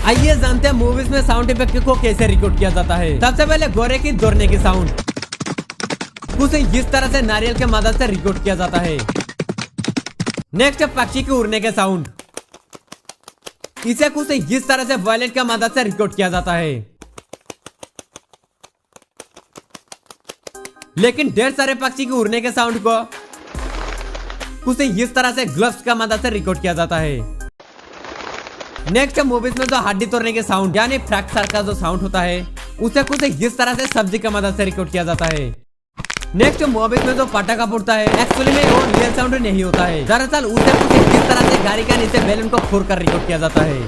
आइए जानते हैं मूवीज में साउंड इफेक्ट को कैसे रिकॉर्ड किया जाता है। सबसे पहले घोड़े की दौड़ने की साउंड, कुछ इस तरह से नारियल के मदद से रिकॉर्ड किया जाता है। नेक्स्ट पक्षी के उड़ने के साउंड, इसे कुछ इस तरह से वायलेट के मदद से रिकॉर्ड किया जाता है। लेकिन ढेर सारे पक्षी के उड़ने के साउंड को कुछ इस तरह से ग्लव्स का मदद से रिकॉर्ड किया जाता है। नेक्स्ट मूवीज में जो हड्डी तोड़ने के साउंड यानी फ्रैक्चर का जो साउंड होता है उसे कुछ इस तरह से सब्जी की मदद से रिकॉर्ड किया जाता है। नेक्स्ट मूवीज में जो पटाखा फूटता है एक्चुअली में वो रियल साउंड नहीं होता है, दरअसल उसे कुछ इस तरह से गाड़ी का नीचे बैलून को फोड़ कर रिकॉर्ड किया जाता है।